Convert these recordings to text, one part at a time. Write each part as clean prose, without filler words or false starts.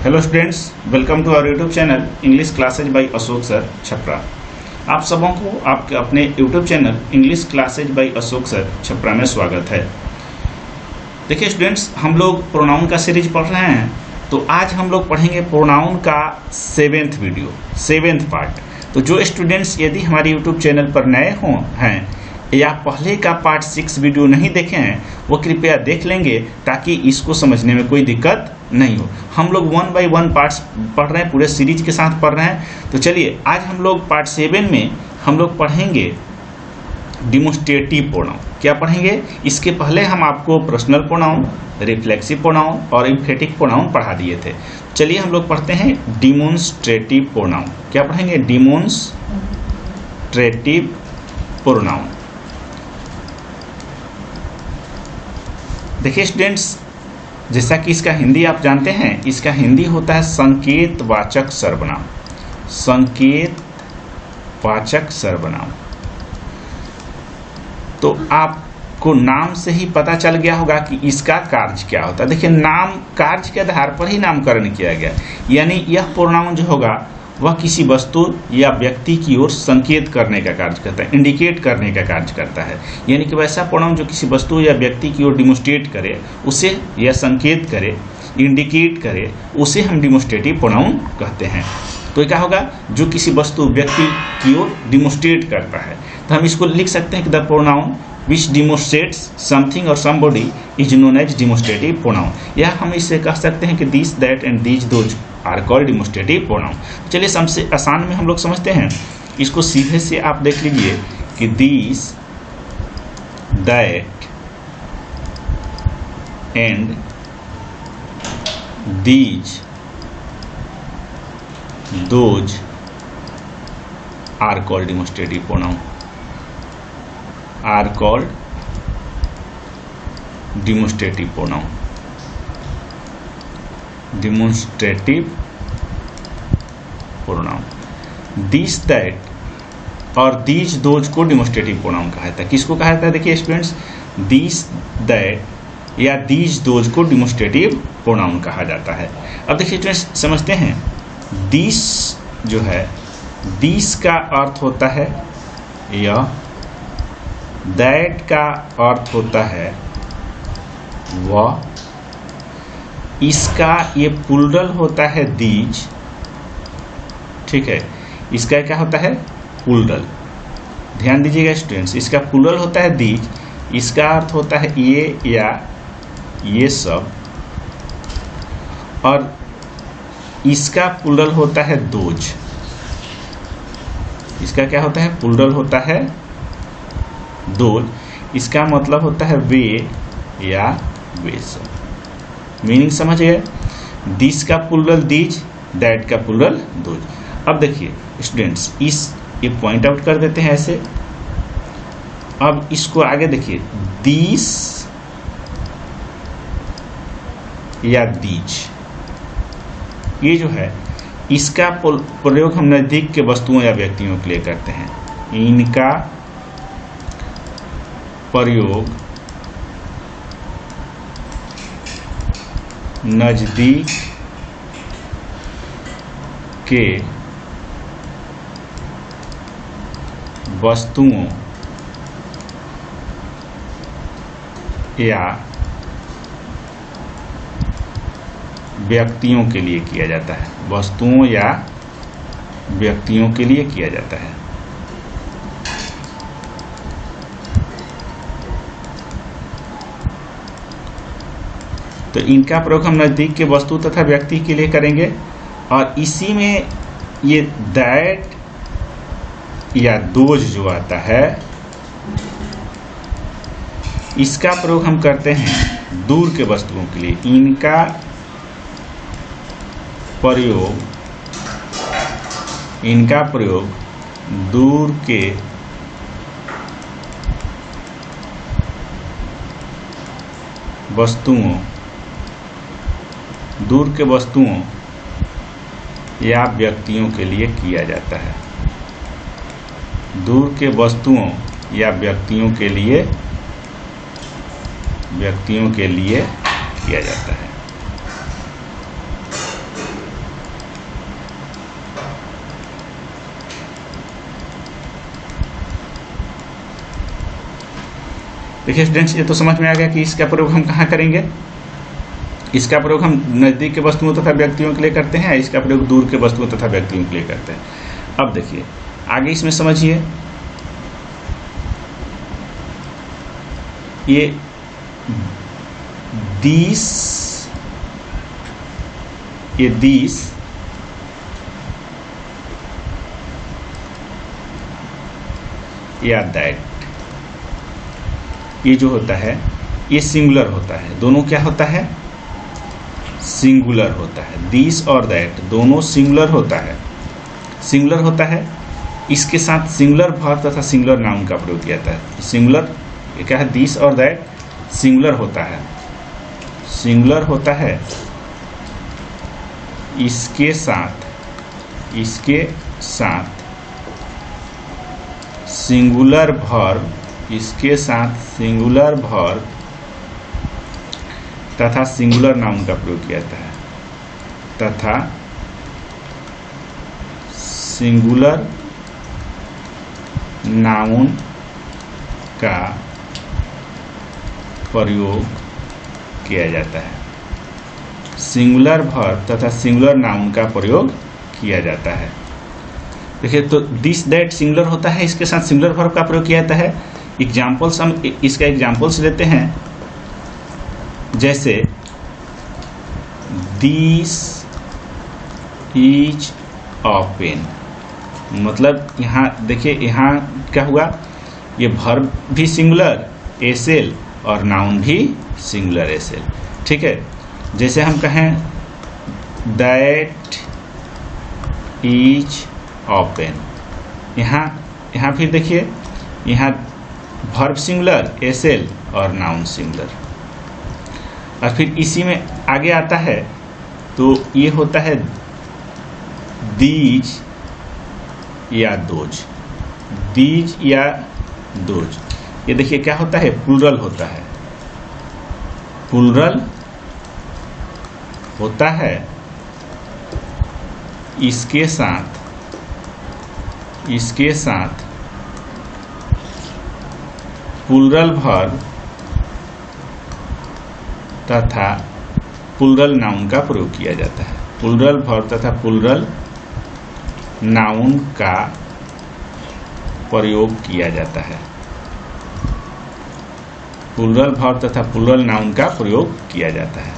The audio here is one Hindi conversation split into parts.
Hello students, welcome to our YouTube channel English classes by Ashok sir Chhapra. आप सबों को आपके अपने YouTube channel English classes by Ashok sir Chhapra में स्वागत है। देखिए स्टूडेंट्स, हम लोग प्रोनाउन का सीरीज पढ़ रहे हैं, तो आज हम लोग पढ़ेंगे प्रोनाउन का 7th पार्ट। तो जो स्टूडेंट्स यदि हमारे यूट्यूब चैनल पर नए हैं या पहले का पार्ट 6 वीडियो नहीं देखे हैं, वो कृपया देख लेंगे ताकि इसको समझने में कोई दिक्कत नहीं हो। हम लोग 1 बाय 1 पार्ट्स पढ़ रहे हैं, पूरे सीरीज के साथ पढ़ रहे हैं। तो चलिए आज हम लोग पार्ट 7 में हम लोग पढ़ेंगे डिमोन्स्ट्रेटिव प्रोनाउन। क्या पढ़ेंगे? इसके पहले हम आपको पर्सनल प्रोनाउन, रिफ्लेक्सिव प्रोनाउन और एम्फेटिक प्रोनाउन पढ़ा दिए थे। चलिए हम लोग पढ़ते हैं डिमोन्स्ट्रेटिव प्रोनाउन। क्या पढ़ेंगे? Demonstrative pronoun. देखिए स्टूडेंट्स, जैसा कि इसका हिंदी आप जानते हैं, इसका हिंदी होता है संकेतवाचक सर्वनाम। संकेतवाचक सर्वनाम। तो आपको नाम से ही पता चल गया होगा कि इसका कार्य क्या होता है। देखिए, नाम कार्य के आधार पर ही नामकरण किया गया, यानी यह प्रोनाउन जो होगा वह किसी वस्तु या व्यक्ति की ओर संकेत करने का कार्य करता है, इंडिकेट करने का कार्य करता है। यानी कि वैसा प्रोनाउन जो किसी वस्तु या व्यक्ति की ओर डिमोन्स्ट्रेट करे, उसे या संकेत करे, इंडिकेट करे, उसे हम डिमोन्स्ट्रेटिव प्रोनाउन कहते हैं। तो क्या होगा? जो किसी वस्तु व्यक्ति की ओर डिमोन्स्ट्रेट करता है। तो हम इसको लिख सकते हैं कि the pronoun which demonstrates something और somebody is known as demonstrative pronoun. या हम इससे कह सकते हैं कि this, that and these, those are called demonstrative pronoun. चलिए सबसे आसान में हम लोग समझते हैं। इसको सीधे से आप देख लीजिए कि this, that and these, those are called demonstrative pronoun. Are called demonstrative pronoun. Demonstrative pronoun. This, that और दीज, दोज को डिमोन्स्ट्रेटिव प्रोनाउन कहा जाता है। किसको कहा जाता है? देखिए स्टूडेंट्स, दिस, दैट या दीज, दोज को डिमोन्स्ट्रेटिव प्रोनाउन कहा जाता है। अब देखिए स्टूडेंट्स, समझते हैं। दिस जो है, दिस का अर्थ होता है यह, दैट का अर्थ होता है वह, इसका ये प्लूरल होता है दीज। ठीक है, इसका क्या होता है? प्लूरल। ध्यान दीजिएगा स्टूडेंट्स, इसका प्लूरल होता है दीज, इसका अर्थ होता है ये या ये सब, और इसका प्लूरल होता है दोज। इसका क्या होता है? प्लूरल होता है दोज। इसका मतलब होता है वे या वे सब। मीनिंग समझ गए? दिस का प्लूरल दीज, दैट का प्लूरल दोज। अब देखिए स्टूडेंट्स, ये पॉइंट आउट कर देते हैं ऐसे। अब इसको आगे देखिए, दिस या दीज, ये जो है इसका प्रयोग हम नजदीक के वस्तुओं या व्यक्तियों के लिए करते हैं। इनका प्रयोग नजदीक के वस्तुओं या व्यक्तियों के लिए किया जाता है। वस्तुओं या व्यक्तियों के लिए किया जाता है। तो इनका प्रयोग हम नजदीक के वस्तु तथा व्यक्ति के लिए करेंगे, और इसी में ये दैट या दोज जो आता है, इसका प्रयोग हम करते हैं दूर के वस्तुओं के लिए। इनका प्रयोग दूर के वस्तुओं या व्यक्तियों के लिए किया जाता है। दूर के वस्तुओं या व्यक्तियों के लिए किया जाता है। देखिए स्टूडेंट्स, ये तो समझ में आ गया कि इसका प्रयोग हम कहाँ करेंगे। इसका प्रयोग हम नज़दीक के वस्तुओं तथा व्यक्तियों के लिए करते हैं, इसका प्रयोग दूर के वस्तुओं तथा व्यक्तियों के लिए करते हैं। अब देखिए आगे इसमें समझिए, ये दिस या दैट, ये जो होता है ये सिंगुलर होता है। दोनों क्या होता है, सिंगुलर होता है। दिस और दैट दोनों सिंगुलर होता है, सिंगुलर होता है। इसके साथ सिंगुलर वर्ब तथा सिंगुलर नाउन का प्रयोग किया जाता है। सिंगुलर ये क्या है, दिस और दैट सिंगुलर होता है, सिंगुलर होता है। इसके साथ सिंगुलर वर्ब, इसके साथ सिंगुलर वर्ब तथा सिंगुलर नाउन का प्रयोग किया जाता है, तथा सिंगुलर नाउन का प्रयोग किया जाता है। सिंगुलर वर्ब तथा सिंगुलर नाउन का प्रयोग किया जाता है। देखिए तो दिस दैट सिंगुलर होता है, इसके साथ सिंगुलर वर्ब का प्रयोग किया जाता है। एग्जाम्पल्स हम इसका एग्जाम्पल्स लेते हैं, जैसे दिस इज अ पेन। मतलब यहाँ देखिए, यहाँ क्या हुआ, ये वर्ब भी सिंगुलर एसएल और नाउन भी सिंगुलर एसएल। ठीक है, जैसे हम कहें दैट इज अ पेन, यहाँ फिर देखिए, यहाँ वर्ब सिंगुलर एसएल और नाउन सिंगुलर। और फिर इसी में आगे आता है तो ये होता है दीज या दोज, दीज या दोज। ये देखिए क्या होता है, प्लूरल होता है, प्लूरल होता है। इसके साथ प्लूरल वर्ब तथा प्लूरल नाउन का प्रयोग किया जाता है। प्लूरल वर्ब तथा प्लूरल नाउन का प्रयोग किया जाता है। प्लूरल वर्ब तथा प्लूरल नाउन का प्रयोग किया जाता है।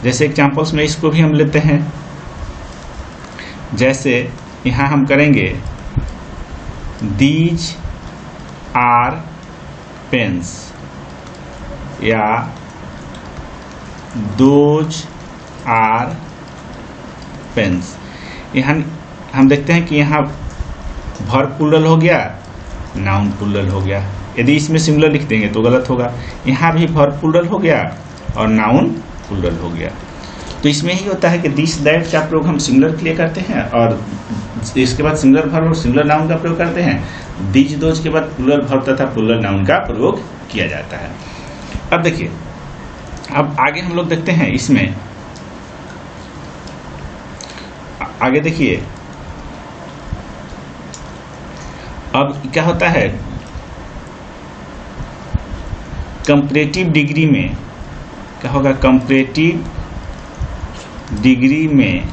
जैसे एग्जांपल्स में इसको भी हम लेते हैं, जैसे यहाँ हम करेंगे दीज आर पेन्स या दोज आर पेन्स। यहाँ हम देखते हैं कि यहाँ वर्ब प्लूरल हो गया, नाउन प्लूरल हो गया। यदि इसमें सिंगुलर लिख देंगे तो गलत होगा। यहाँ भी वर्ब प्लूरल हो गया और नाउन प्लूरल हो गया। तो इसमें ही होता है कि दिस दैट का प्रयोग हम सिंगुलर के लिए करते हैं और इसके बाद सिंगुलर वर्ब और सिंगुलर नाउन का प्रयोग करते हैं। दीज दोज के बाद प्लूरल वर्ब तथा प्लूरल नाउन का प्रयोग किया जाता है। अब देखिए, अब आगे हम लोग देखते हैं, इसमें आगे देखिए अब क्या होता है, कंपैरेटिव डिग्री में क्या होगा, कंपैरेटिव डिग्री में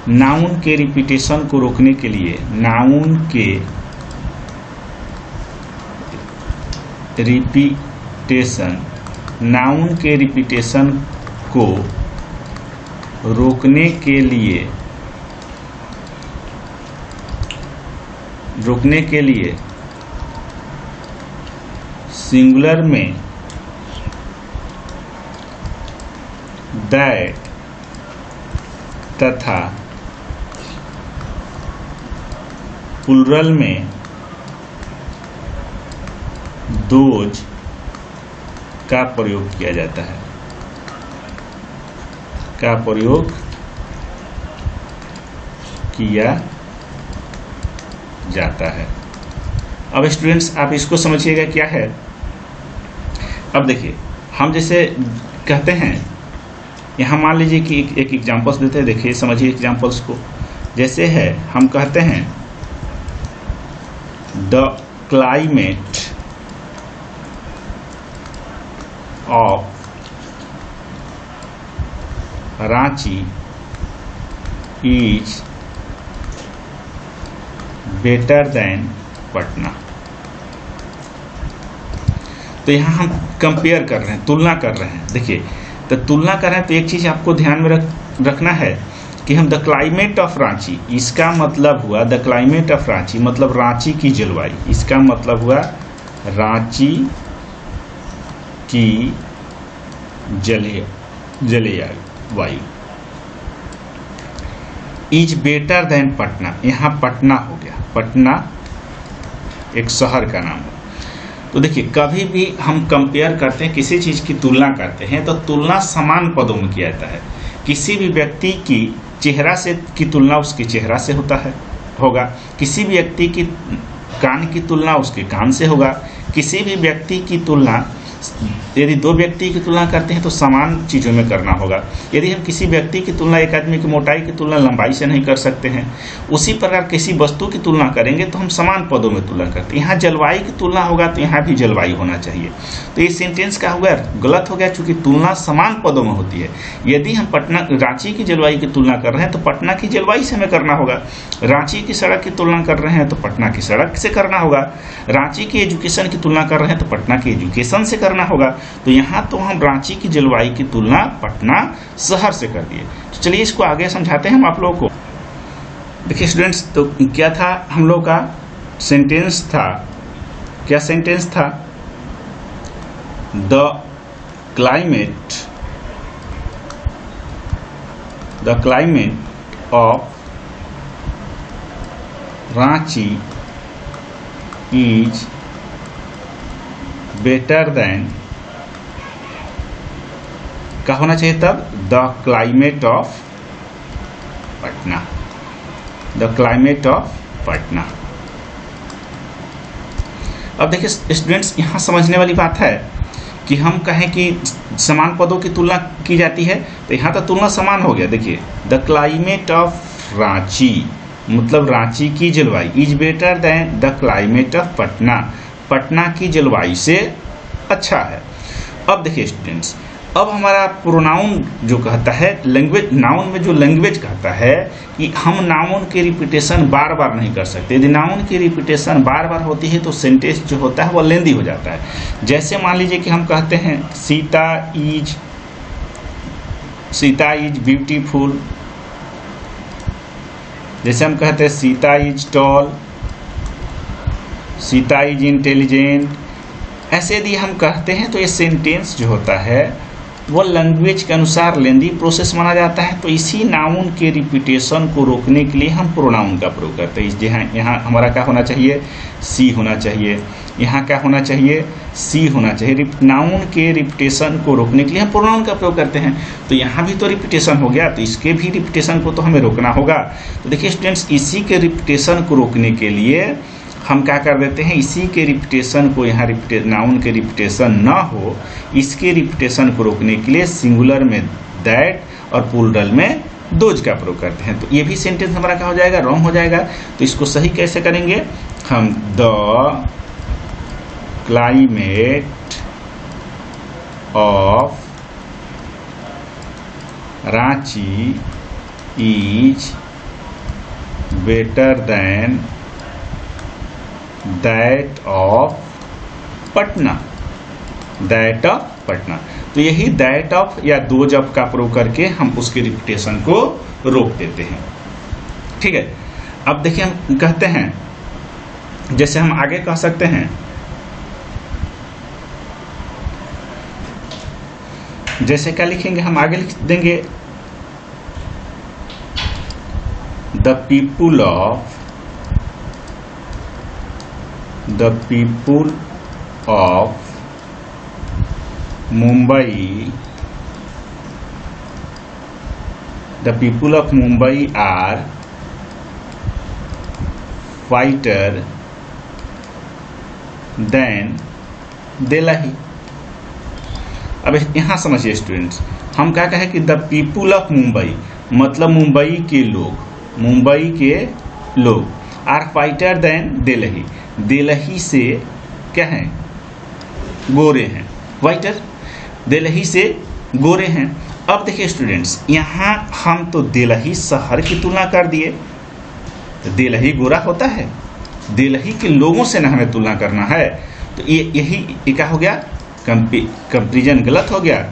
नाउन के रिपीटेशन को रोकने के लिए, नाउन के रिपीटेशन को रोकने के लिए सिंगुलर में दैट तथा प्लूरल में दोज का प्रयोग किया जाता है, का प्रयोग किया जाता है। अब स्टूडेंट्स आप इसको समझिएगा क्या है। अब देखिए, हम जैसे कहते हैं, यहाँ मान लीजिए कि एक एग्जाम्पल्स देते हैं, देखिए समझिए एग्जाम्पल्स को। जैसे है, हम कहते हैं the climate of Ranchi is better than Patna. तो यहां हम कंपेयर कर रहे हैं, तुलना कर रहे हैं। देखिए, तो तुलना कर रहे हैं तो एक चीज आपको ध्यान में रखना है कि हम द क्लाइमेट ऑफ रांची, इसका मतलब हुआ द क्लाइमेट ऑफ रांची मतलब रांची की जलवायु, इसका मतलब हुआ रांची की जलवायु इज बेटर देन पटना। यहां पटना हो गया, पटना एक शहर का नाम है। तो देखिए, कभी भी हम कंपेयर करते हैं, किसी चीज की तुलना करते हैं, तो तुलना समान पदों में किया जाता है। किसी भी व्यक्ति की चेहरा से की तुलना उसके चेहरा से होगा, किसी भी व्यक्ति की कान की तुलना उसके कान से होगा, किसी भी व्यक्ति की तुलना, यदि दो व्यक्ति की तुलना करते हैं तो समान चीज़ों में करना होगा। यदि हम किसी व्यक्ति की तुलना, एक आदमी की मोटाई की तुलना लंबाई से नहीं कर सकते हैं, उसी प्रकार किसी वस्तु की तुलना करेंगे तो हम समान पदों में तुलना करते हैं। यहाँ जलवायु की तुलना होगा तो यहाँ भी जलवायु होना चाहिए। तो ये सेंटेंस क्या हो गया, गलत हो गया, चूंकि तुलना समान पदों में होती है। यदि हम रांची की जलवायु की तुलना कर रहे हैं तो पटना की जलवायु से हमें करना होगा। रांची की सड़क की तुलना कर रहे हैं तो पटना की सड़क से करना होगा। रांची की एजुकेशन की तुलना कर रहे हैं तो पटना की एजुकेशन से करना होगा। तो यहाँ तो हम रांची की जलवायु की तुलना पटना शहर से कर दिए। तो चलिए इसको आगे समझाते हैं हम आप लोगों को। देखिए स्टूडेंट्स, तो क्या था हम लोग का सेंटेंस था, क्या सेंटेंस था, the climate of Ranchi is better than, क्या होना चाहिए तब, the climate of Patna, the climate of Patna. अब देखिए स्टूडेंट्स, यहाँ समझने वाली बात है कि हम कहें कि समान पदों की तुलना की जाती है, तो यहाँ तो तुलना समान हो गया। देखिए, द क्लाइमेट ऑफ रांची मतलब रांची की जलवायु is better than the climate of Patna, Patna की जलवायु से अच्छा है। अब देखिए स्टूडेंट्स, अब हमारा प्रोनाउन जो कहता है, लैंग्वेज, नाउन में जो लैंग्वेज कहता है कि हम नाउन की रिपीटेशन बार बार नहीं कर सकते। यदि नाउन की रिपीटेशन बार बार होती है तो सेंटेंस जो होता है वो लेंदी हो जाता है। जैसे मान लीजिए कि हम कहते हैं सीता इज ब्यूटीफुल, जैसे हम कहते हैं Sita is tall, Sita is intelligent. ऐसे यदि हम कहते हैं तो ये सेंटेंस जो होता है वो लैंग्वेज के अनुसार लेंदी प्रोसेस माना जाता है। तो इसी नाउन के रिपीटेशन को रोकने के लिए हम प्रोनाउन का प्रयोग करते हैं। यहाँ हमारा क्या होना चाहिए, सी होना चाहिए। यहाँ क्या होना चाहिए, सी होना चाहिए। नाउन के रिपीटेशन को रोकने के लिए हम प्रोनाउन का प्रयोग करते हैं। तो यहाँ भी तो रिपीटेशन हो गया, तो इसके भी रिपीटेशन को तो हमें रोकना होगा। तो देखिए स्टूडेंट्स, इसी के रिपीटेशन को रोकने के लिए हम क्या कर देते हैं, इसी के रिपीटेशन को, यहाँ नाउन के रिपीटेशन ना हो, इसके रिपीटेशन को रोकने के लिए सिंगुलर में दैट और प्लूरल में दोज का प्रयोग करते हैं। तो ये भी सेंटेंस हमारा क्या हो जाएगा, रॉन्ग हो जाएगा। तो इसको सही कैसे करेंगे हम, the climate of Ranchi is better than that of Patna, that of Patna. तो यही दैट ऑफ या दोज ऑफ का प्रयोग करके हम उसके रिपीटेशन को रोक देते हैं। ठीक है, अब देखिए हम कहते हैं, जैसे हम आगे कह सकते हैं, जैसे क्या लिखेंगे, हम आगे लिख देंगे the people of Mumbai, the people of Mumbai are fighter than Delhi। अब यहाँ समझिए स्टूडेंट्स, हम क्या कहें कि द पीपुल ऑफ मुंबई मतलब मुंबई के लोग are fighter than Delhi, Delhi से क्या है, गोरे हैं, वाइटर। देलही से गोरे हैं। अब देखिए स्टूडेंट्स, यहाँ हम तो देलही शहर की तुलना कर दिए, तो देलही गोरा होता है, देलही के लोगों से ना हमें तुलना करना है। तो यही क्या हो गया, कंपेरिजन गलत हो गया।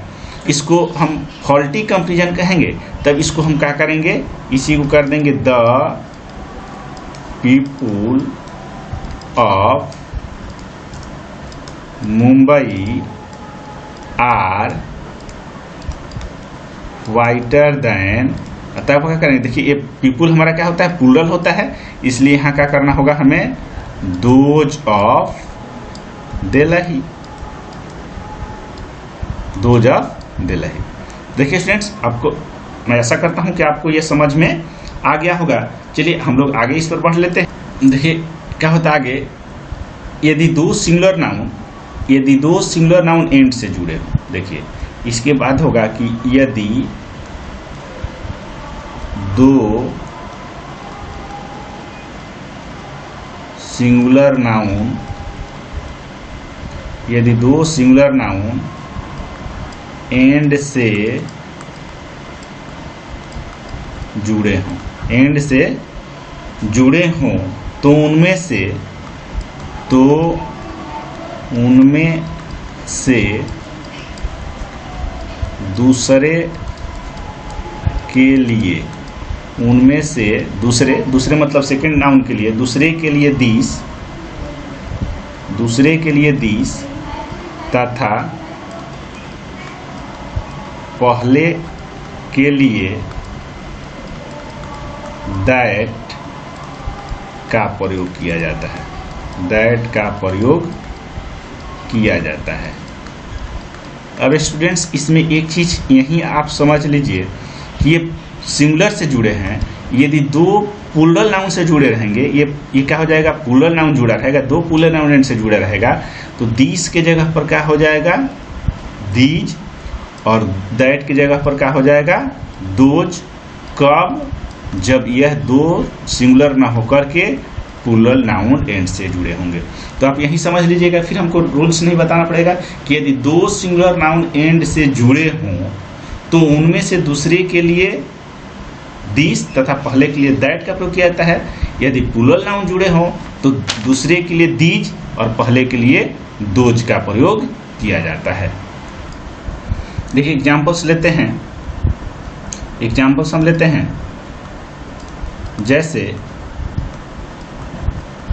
इसको हम फॉल्टी कंपेरिजन कहेंगे। तब इसको हम क्या करेंगे, इसी को कर देंगे the people of Mumbai are whiter than. तब क्या करेंगे, देखिए ये पीपुल हमारा क्या होता है, प्लूरल होता है, इसलिए यहाँ क्या करना होगा हमें, दोज ऑफ देलही, दोज ऑफ देलही। देखिए स्टूडेंट्स, आपको मैं ऐसा करता हूँ कि आपको ये समझ में आ गया होगा। चलिए हम लोग आगे इस पर बढ़ लेते हैं। देखिए क्या होता है आगे, यदि दो सिंगुलर नाउन एंड से जुड़े हो, देखिए इसके बाद होगा कि यदि दो सिंगुलर नाउन एंड से जुड़े हों तो उनमें से दूसरे मतलब सेकंड नाउन के लिए, दूसरे के लिए दिस तथा पहले के लिए दैट का प्रयोग किया जाता है। अब स्टूडेंट्स, इसमें एक चीज यहीं आप समझ लीजिए कि ये सिंगुलर से जुड़े हैं। यदि दो प्लूरल नाउन से जुड़े रहेंगे, ये क्या हो जाएगा, प्लूरल नाउन जुड़ा रहेगा, दो प्लूरल नाउन से जुड़ा रहेगा, तो दीस के जगह पर क्या हो जाएगा, दीज, और दैट की जगह पर क्या हो जाएगा, दोज। कब, जब यह दो सिंगुलर ना होकर के प्लूरल नाउन एंड से जुड़े होंगे। तो आप यही समझ लीजिएगा, फिर हमको रूल्स नहीं बताना पड़ेगा कि यदि दो सिंगुलर नाउन एंड से जुड़े हों तो उनमें से दूसरे के लिए दिस तथा पहले के लिए दैट का प्रयोग किया जाता है। यदि प्लूरल नाउन जुड़े हों तो दूसरे के लिए दीज और पहले के लिए दोज का प्रयोग किया जाता है। देखिए एग्जाम्पल्स हम लेते हैं, जैसे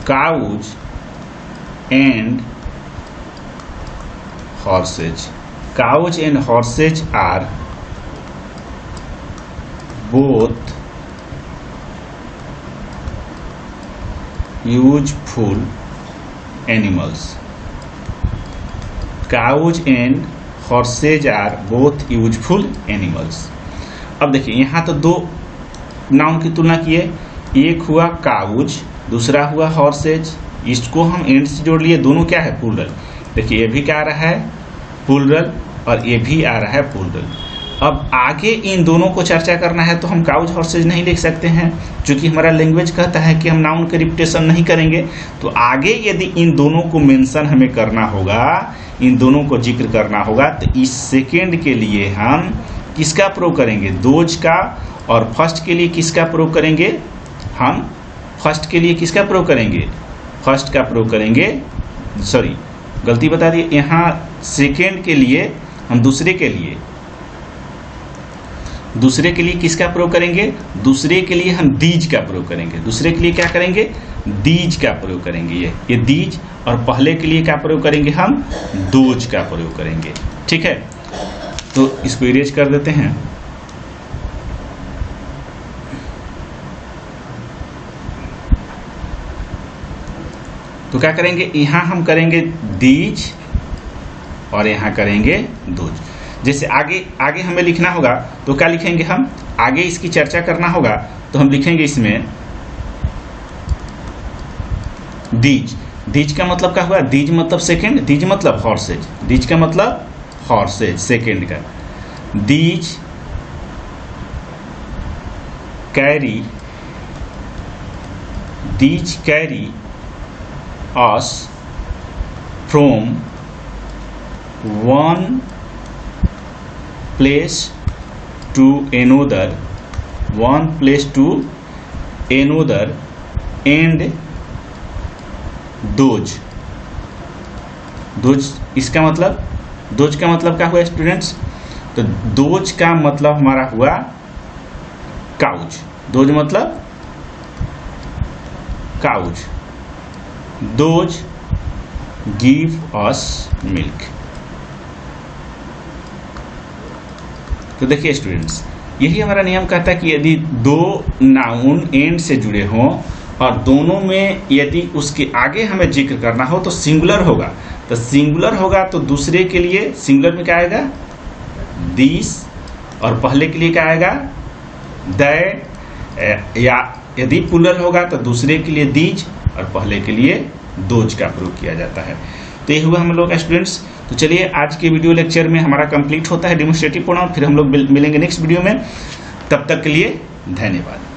cows and horses. Cows and horses are both useful animals. Cows and horses are both useful animals. अब देखिए यहाँ तो दो नाउन की तुलना किए, एक हुआ काउज, दूसरा हुआ हॉर्सेज। इसको हम एंड से जोड़ लिए, दोनों क्या है, प्लूरल। देखिए ये भी क्या आ रहा है, प्लूरल, और ये भी आ रहा है प्लूरल। अब आगे इन दोनों को चर्चा करना है तो हम काउज हॉर्सेज नहीं लिख सकते हैं, क्योंकि हमारा लैंग्वेज कहता है कि हम नाउन का रिपीटेशन नहीं करेंगे। तो आगे यदि इन दोनों को मेंशन हमें करना होगा, इन दोनों को जिक्र करना होगा, तो इस सेकेंड के लिए हम किसका प्रयोग करेंगे, दोज का। और फर्स्ट के लिए किसका प्रयोग करेंगे, हम फर्स्ट के लिए किसका प्रयोग करेंगे, फर्स्ट का प्रयोग करेंगे, सॉरी गलती बता दी, यहाँ सेकेंड के लिए हम दूसरे के लिए किसका प्रयोग करेंगे, दूसरे के लिए हम दीज का प्रयोग करेंगे। दूसरे के लिए क्या करेंगे, दीज का प्रयोग करेंगे। ये दीज, और पहले के लिए क्या प्रयोग करेंगे, हम दोज का प्रयोग करेंगे। ठीक है, तो इसको इरेज कर देते हैं। तो क्या करेंगे, यहाँ हम करेंगे दीज और यहाँ करेंगे दोज। जैसे आगे हमें लिखना होगा तो क्या लिखेंगे, हम आगे इसकी चर्चा करना होगा तो हम लिखेंगे इसमें दीज। दीज का मतलब क्या हुआ, दीज मतलब सेकेंड, दीज मतलब हॉर्सेज, दीज का मतलब हॉर्सेज सेकेंड का। These carry us from one place to another, one place to another, and those इसका मतलब, दोज का मतलब क्या हुआ स्टूडेंट्स? तो दोज का मतलब हमारा हुआ काउच। दोज मतलब couch. Those give us milk. तो देखिए स्टूडेंट्स, यही हमारा नियम कहता है कि यदि दो नाउन एंड से जुड़े हों और दोनों में यदि उसके आगे हमें जिक्र करना हो तो सिंगुलर होगा। तो सिंगुलर होगा तो दूसरे के लिए सिंगुलर में क्या आएगा? दिस, और पहले के लिए क्या आएगा? दैट। या यदि प्लूरल होगा तो दूसरे के लिए दीज और पहले के लिए दोज का प्रयोग किया जाता है। तो ये हुआ हम लोग का स्टूडेंट्स। तो चलिए आज के वीडियो लेक्चर में हमारा कंप्लीट होता है डेमोन्स्ट्रेटिव प्रोनाउन। फिर हम लोग मिलेंगे नेक्स्ट वीडियो में। तब तक के लिए धन्यवाद।